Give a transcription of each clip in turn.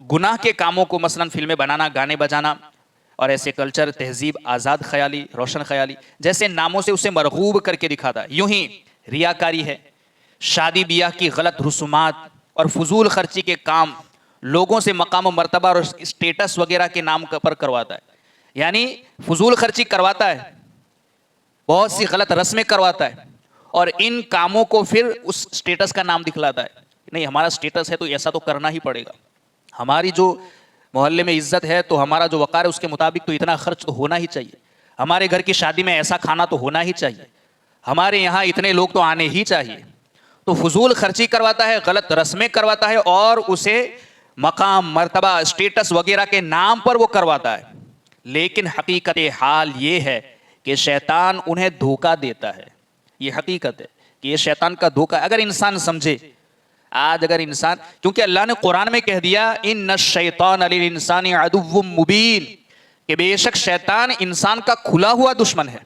گناہ کے کاموں کو مثلاً فلمیں بنانا، گانے بجانا اور ایسے کلچر، تہذیب، آزاد خیالی، روشن خیالی جیسے ناموں سے اسے مرغوب کر کے دکھاتا ہے. یوں ہی ریاکاری ہے، شادی بیاہ کی غلط رسومات اور فضول خرچی کے کام لوگوں سے مقام و مرتبہ اور اسٹیٹس وغیرہ کے نام پر کرواتا ہے. یعنی فضول خرچی کرواتا ہے، بہت سی غلط رسمیں کرواتا ہے، اور ان کاموں کو پھر اس اسٹیٹس کا نام دکھلاتا ہے. نہیں، ہمارا اسٹیٹس ہے تو ایسا تو کرنا ہی پڑے گا. ہماری جو محلے میں عزت ہے تو ہمارا جو وقار ہے اس کے مطابق تو اتنا خرچ تو ہونا ہی چاہیے. ہمارے گھر کی شادی میں ایسا کھانا تو ہونا ہی چاہیے. ہمارے یہاں اتنے لوگ تو آنے ہی چاہیے. تو فضول خرچی کرواتا ہے، غلط رسمیں کرواتا ہے، اور اسے مقام، مرتبہ، اسٹیٹس وغیرہ کے نام پر وہ کرواتا ہے. لیکن حقیقت حال یہ ہے کہ شیطان انہیں دھوکہ دیتا ہے. یہ حقیقت ہے کہ یہ شیطان کا دھوکہ. اگر انسان سمجھے، آج اگر انسان، کیونکہ اللہ نے قرآن میں کہہ دیا ان الشیطان للانسان عدو مبین، کہ بے شک شیطان انسان کا کھلا ہوا دشمن ہے.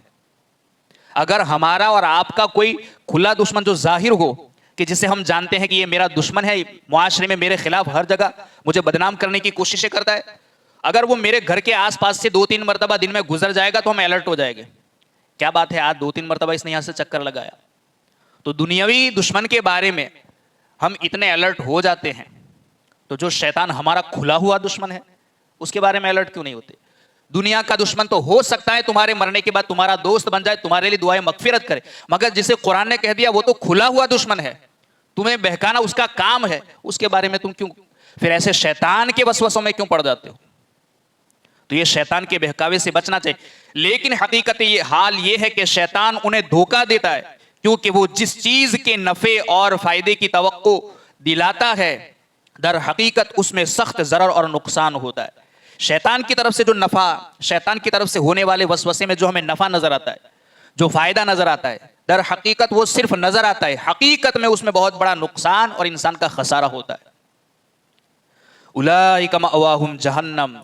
اگر ہمارا اور آپ کا کوئی کھلا دشمن جو ظاہر ہو، کہ جسے ہم جانتے ہیں کہ یہ میرا دشمن ہے، معاشرے میں میرے خلاف ہر جگہ مجھے بدنام کرنے کی کوششیں کرتا ہے، اگر وہ میرے گھر کے آس پاس سے 2-3 مرتبہ دن میں گزر جائے گا تو ہم الرٹ ہو جائیں گے. کیا بات ہے، آج 2-3 مرتبہ اس نے یہاں سے چکر لگایا. تو دنیاوی دشمن کے بارے میں ہم اتنے الرٹ ہو جاتے ہیں، تو جو شیطان ہمارا کھلا ہوا دشمن ہے اس کے بارے میں الرٹ کیوں نہیں ہوتے؟ دنیا کا دشمن تو ہو سکتا ہے تمہارے مرنے کے بعد تمہارا دوست بن جائے، تمہارے لیے دعائیں مغفرت کرے، مگر جسے قرآن نے کہہ دیا وہ تو کھلا ہوا دشمن ہے، تمہیں بہکانا اس کا کام ہے، اس کے بارے میں تم کیوں پھر ایسے شیطان کے وسوسوں میں کیوں پڑ جاتے ہو؟ تو یہ شیطان کے بہکاوے سے بچنا چاہیے. لیکن حقیقت یہ حال یہ ہے کہ شیطان انہیں دھوکہ دیتا ہے، کیونکہ وہ جس چیز کے نفع اور فائدے کی توقع دلاتا ہے در حقیقت اس میں سخت ضرر اور نقصان ہوتا ہے. شیطان کی طرف سے جو نفع، شیطان کی طرف سے ہونے والے وسوسے میں جو ہمیں نفع نظر آتا ہے، جو فائدہ نظر آتا ہے، در حقیقت وہ صرف نظر آتا ہے، حقیقت میں اس میں بہت بڑا نقصان اور انسان کا خسارہ ہوتا ہے. اولئک مأواہم جہنم،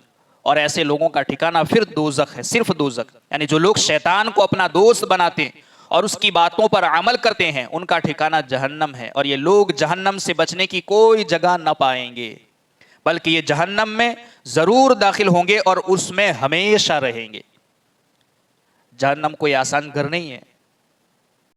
اور ایسے لوگوں کا ٹھکانہ پھر دوزخ ہے، صرف دوزخ. یعنی جو لوگ شیطان کو اپنا دوست بناتے ہیں اور اس کی باتوں پر عمل کرتے ہیں ان کا ٹھکانہ جہنم ہے، اور یہ لوگ جہنم سے بچنے کی کوئی جگہ نہ پائیں گے، بلکہ یہ جہنم میں ضرور داخل ہوں گے اور اس میں ہمیشہ رہیں گے. جہنم کوئی آسان گھر نہیں ہے.